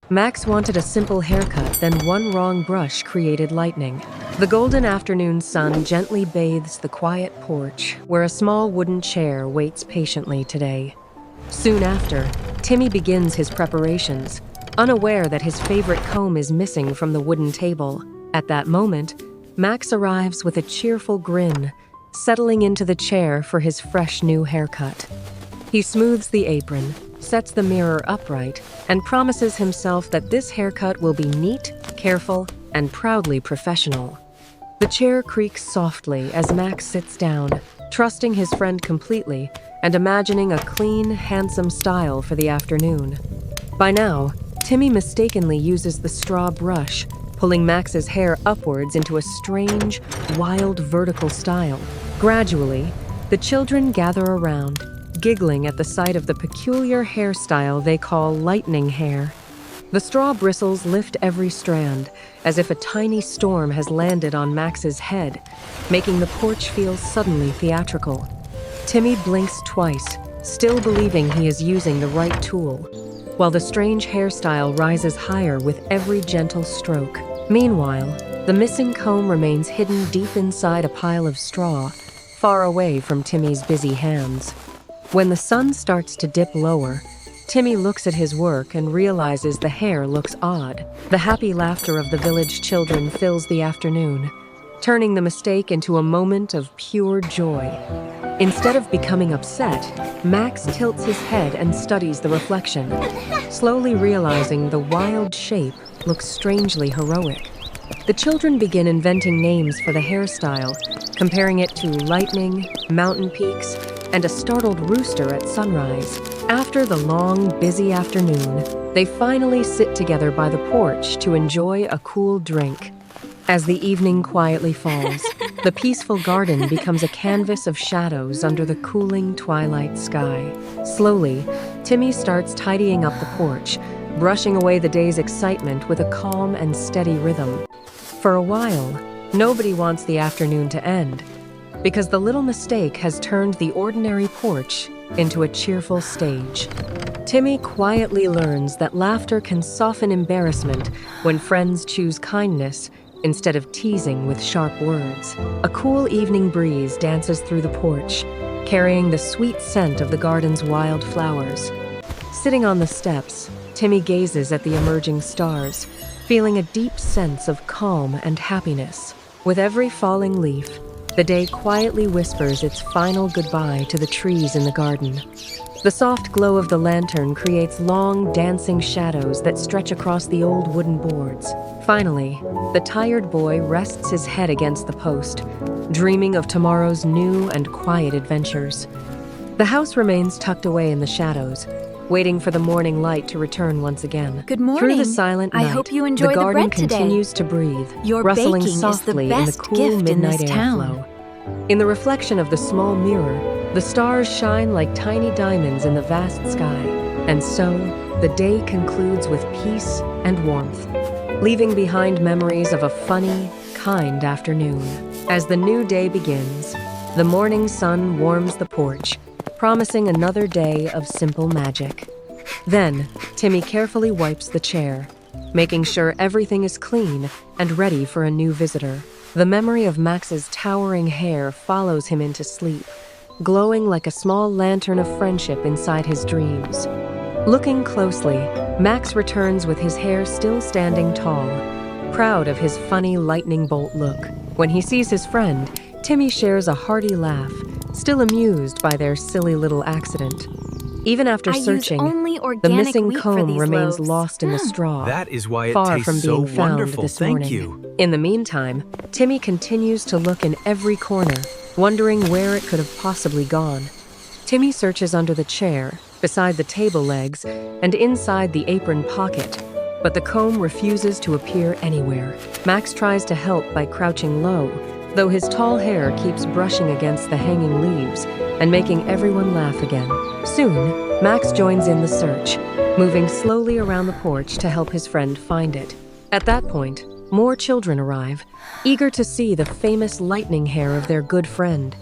Max wanted a simple haircut, then one wrong brush created lightning. The golden afternoon sun gently bathes the quiet porch, where a small wooden chair waits patiently today. Soon after, Timmy begins his preparations, unaware that his favorite comb is missing from the wooden table. At that moment, Max arrives with a cheerful grin, settling into the chair for his fresh new haircut. He smooths the apron, sets the mirror upright, and promises himself that this haircut will be neat, careful, and proudly professional. The chair creaks softly as Max sits down, trusting his friend completely and imagining a clean, handsome style for the afternoon. By now, Timmy mistakenly uses the straw brush, pulling Max's hair upwards into a strange, wild vertical style. Gradually, the children gather around, giggling at the sight of the peculiar hairstyle they call lightning hair. The straw bristles lift every strand, as if a tiny storm has landed on Max's head, making the porch feel suddenly theatrical. Timmy blinks twice, still believing he is using the right tool, while the strange hairstyle rises higher with every gentle stroke. Meanwhile, the missing comb remains hidden deep inside a pile of straw, far away from Timmy's busy hands. When the sun starts to dip lower, Timmy looks at his work and realizes the hair looks odd. The happy laughter of the village children fills the afternoon, turning the mistake into a moment of pure joy. Instead of becoming upset, Max tilts his head and studies the reflection, slowly realizing the wild shape looks strangely heroic. The children begin inventing names for the hairstyle, comparing it to lightning, mountain peaks, and a startled rooster at sunrise. After the long, busy afternoon, they finally sit together by the porch to enjoy a cool drink. As the evening quietly falls, the peaceful garden becomes a canvas of shadows under the cooling twilight sky. Slowly, Timmy starts tidying up the porch, brushing away the day's excitement with a calm and steady rhythm. For a while, nobody wants the afternoon to end, because the little mistake has turned the ordinary porch into a cheerful stage. Timmy quietly learns that laughter can soften embarrassment when friends choose kindness instead of teasing with sharp words. A cool evening breeze dances through the porch, carrying the sweet scent of the garden's wild flowers. Sitting on the steps, Timmy gazes at the emerging stars, feeling a deep sense of calm and happiness. With every falling leaf, the day quietly whispers its final goodbye to the trees in the garden. The soft glow of the lantern creates long, dancing shadows that stretch across the old wooden boards. Finally, the tired boy rests his head against the post, dreaming of tomorrow's new and quiet adventures. The house remains tucked away in the shadows, waiting for the morning light to return once again. Good morning. Through the silent night, I hope you enjoy the garden bread today. continues to breathe, Your rustling baking is the softly in the best cool gift in midnight this town. airflow. In the reflection of the small mirror, the stars shine like tiny diamonds in the vast sky. And so, the day concludes with peace and warmth, leaving behind memories of a funny, kind afternoon. As the new day begins, the morning sun warms the porch, promising another day of simple magic. Then, Timmy carefully wipes the chair, making sure everything is clean and ready for a new visitor. The memory of Max's towering hair follows him into sleep, glowing like a small lantern of friendship inside his dreams. Looking closely, Max returns with his hair still standing tall, proud of his funny lightning bolt look. When he sees his friend, Timmy shares a hearty laugh, still amused by their silly little accident. Even after searching, the missing comb remains lost in the straw, That is why it far tastes from being so found wonderful. this Thank morning. you. In the meantime, Timmy continues to look in every corner, wondering where it could have possibly gone. Timmy searches under the chair, beside the table legs, and inside the apron pocket, but the comb refuses to appear anywhere. Max tries to help by crouching low, though his tall hair keeps brushing against the hanging leaves and making everyone laugh again. Soon, Max joins in the search, moving slowly around the porch to help his friend find it. At that point, more children arrive, eager to see the famous lightning hair of their good friend.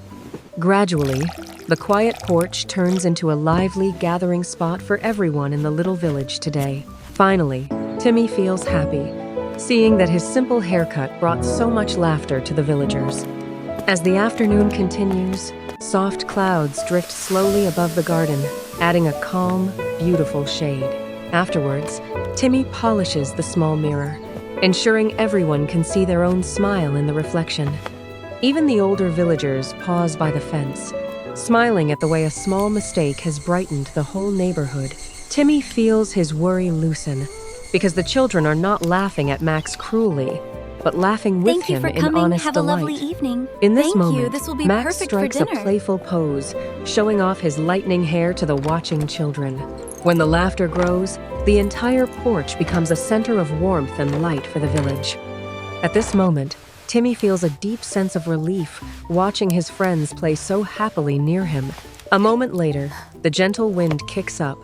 Gradually, the quiet porch turns into a lively gathering spot for everyone in the little village today. Finally, Timmy feels happy, seeing that his simple haircut brought so much laughter to the villagers. As the afternoon continues, soft clouds drift slowly above the garden, adding a calm, beautiful shade. Afterwards, Timmy polishes the small mirror, ensuring everyone can see their own smile in the reflection. Even the older villagers pause by the fence, smiling at the way a small mistake has brightened the whole neighborhood. Timmy feels his worry loosen, because the children are not laughing at Max cruelly, but laughing with Thank you him for in coming. honest Have delight. a lovely evening. In this Thank you. moment, This will be Max perfect for strikes a dinner. playful pose, showing off his lightning hair to the watching children. When the laughter grows, the entire porch becomes a center of warmth and light for the village. At this moment, Timmy feels a deep sense of relief watching his friends play so happily near him. A moment later, the gentle wind kicks up,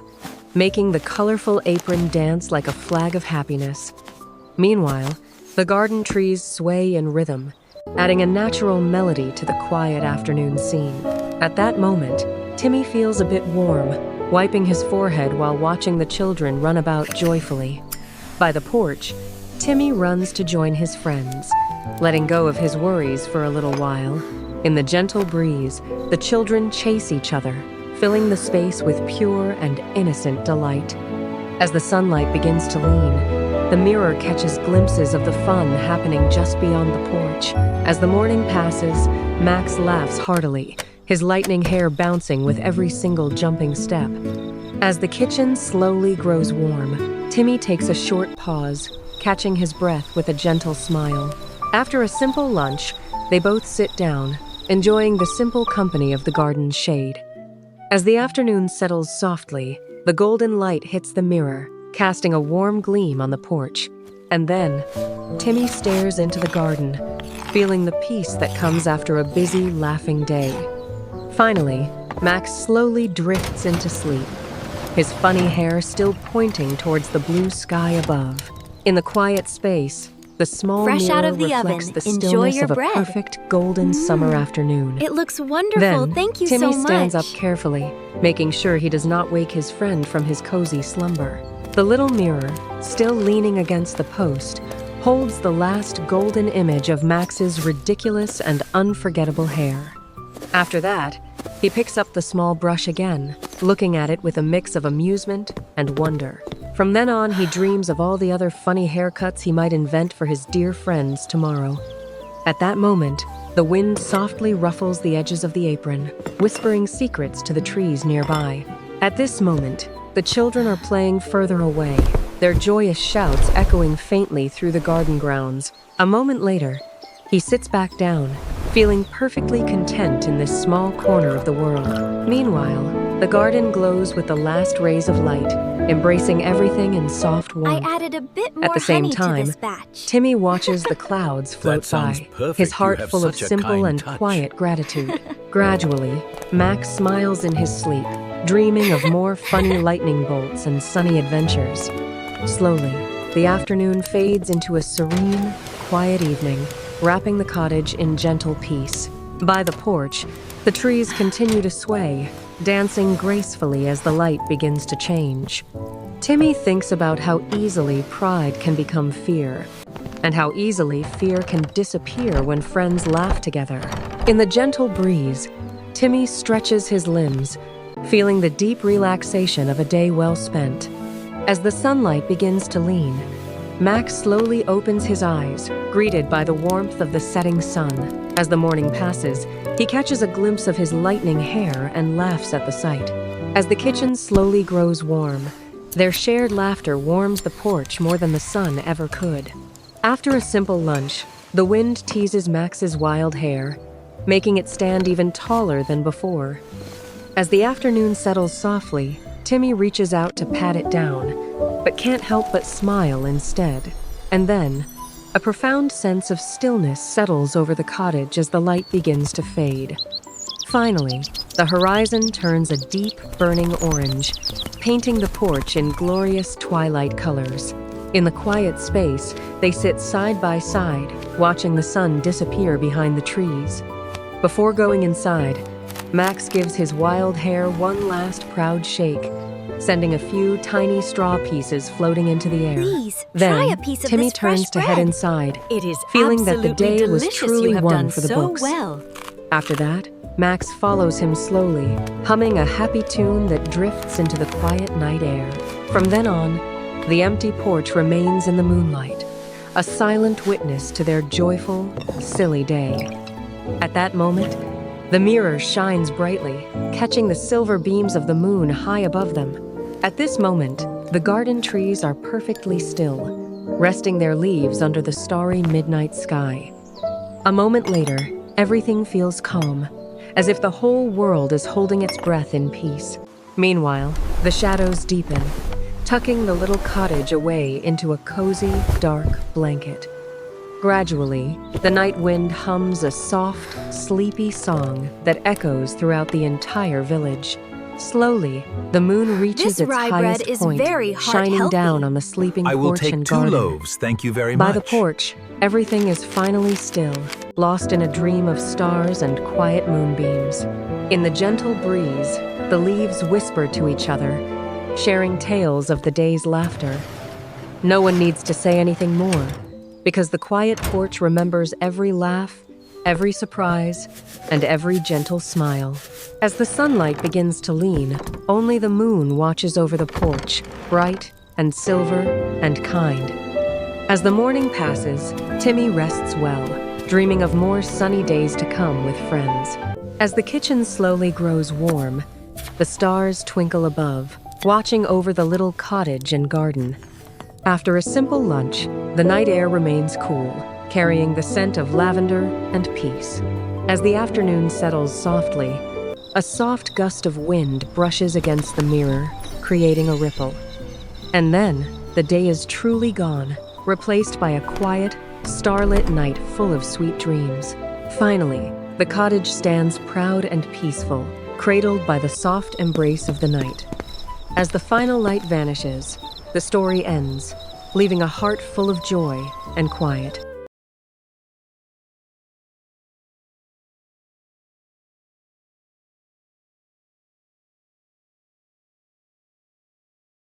making the colorful apron dance like a flag of happiness. Meanwhile, the garden trees sway in rhythm, adding a natural melody to the quiet afternoon scene. At that moment, Timmy feels a bit warm, wiping his forehead while watching the children run about joyfully. By the porch, Timmy runs to join his friends, letting go of his worries for a little while. In the gentle breeze, the children chase each other, filling the space with pure and innocent delight. As the sunlight begins to lean, the mirror catches glimpses of the fun happening just beyond the porch. As the morning passes, Max laughs heartily, his lightning hair bouncing with every single jumping step. As the kitchen slowly grows warm, Timmy takes a short pause, catching his breath with a gentle smile. After a simple lunch, they both sit down, enjoying the simple company of the garden's shade. As the afternoon settles softly, the golden light hits the mirror, casting a warm gleam on the porch. And then, Timmy stares into the garden, feeling the peace that comes after a busy, laughing day. Finally, Max slowly drifts into sleep, his funny hair still pointing towards the blue sky above. In the quiet space, the small Fresh mirror out of the reflects oven. the Enjoy stillness your of a bread. perfect golden summer afternoon. It looks wonderful. Then, Thank you Timmy so much. stands up carefully, making sure he does not wake his friend from his cozy slumber. The little mirror, still leaning against the post, holds the last golden image of Max's ridiculous and unforgettable hair. After that, he picks up the small brush again, looking at it with a mix of amusement and wonder. From then on, he dreams of all the other funny haircuts he might invent for his dear friends tomorrow. At that moment, the wind softly ruffles the edges of the apron, whispering secrets to the trees nearby. At this moment, the children are playing further away, their joyous shouts echoing faintly through the garden grounds. A moment later, he sits back down, feeling perfectly content in this small corner of the world. Meanwhile, the garden glows with the last rays of light, embracing everything in soft warmth. I added a bit more At the same honey time, to this batch. Timmy watches the clouds float sounds by, perfect. his You heart have full of such a simple kind and touch. quiet gratitude. Gradually, Max smiles in his sleep, dreaming of more funny lightning bolts and sunny adventures. Slowly, the afternoon fades into a serene, quiet evening, wrapping the cottage in gentle peace. By the porch, the trees continue to sway, dancing gracefully as the light begins to change. Timmy thinks about how easily pride can become fear, and how easily fear can disappear when friends laugh together. In the gentle breeze, Timmy stretches his limbs, feeling the deep relaxation of a day well spent. As the sunlight begins to lean, Max slowly opens his eyes, greeted by the warmth of the setting sun. As the morning passes, he catches a glimpse of his lightning hair and laughs at the sight. As the kitchen slowly grows warm, their shared laughter warms the porch more than the sun ever could. After a simple lunch, the wind teases Max's wild hair, making it stand even taller than before. As the afternoon settles softly, Timmy reaches out to pat it down, but can't help but smile instead. And then, a profound sense of stillness settles over the cottage as the light begins to fade. Finally, the horizon turns a deep, burning orange, painting the porch in glorious twilight colors. In the quiet space, they sit side by side, watching the sun disappear behind the trees. Before going inside, Max gives his wild hair one last proud shake, sending a few tiny straw pieces floating into the air. Please, Then, try a piece of Timmy this fresh turns to head bread. inside, It is feeling that the absolutely day was delicious. truly You have won done for the so books. well. After that, Max follows him slowly, humming a happy tune that drifts into the quiet night air. From then on, the empty porch remains in the moonlight, a silent witness to their joyful, silly day. At that moment, the mirror shines brightly, catching the silver beams of the moon high above them. At this moment, the garden trees are perfectly still, resting their leaves under the starry midnight sky. A moment later, everything feels calm, as if the whole world is holding its breath in peace. Meanwhile, the shadows deepen, tucking the little cottage away into a cozy, dark blanket. Gradually, the night wind hums a soft, sleepy song that echoes throughout the entire village. Slowly, the moon reaches This its rye highest bread is point, very shining heart-healthy. down on the sleeping I will porch take and 2 garden. loaves, thank you very By much. the porch, everything is finally still, lost in a dream of stars and quiet moonbeams. In the gentle breeze, the leaves whisper to each other, sharing tales of the day's laughter. No one needs to say anything more, because the quiet porch remembers every laugh, every surprise, and every gentle smile. As the sunlight begins to lean, only the moon watches over the porch, bright and silver and kind. As the morning passes, Timmy rests well, dreaming of more sunny days to come with friends. As the kitchen slowly grows warm, the stars twinkle above, watching over the little cottage and garden. After a simple lunch, the night air remains cool, carrying the scent of lavender and peace. As the afternoon settles softly, a soft gust of wind brushes against the mirror, creating a ripple. And then, the day is truly gone, replaced by a quiet, starlit night full of sweet dreams. Finally, the cottage stands proud and peaceful, cradled by the soft embrace of the night. As the final light vanishes, the story ends, leaving a heart full of joy and quiet.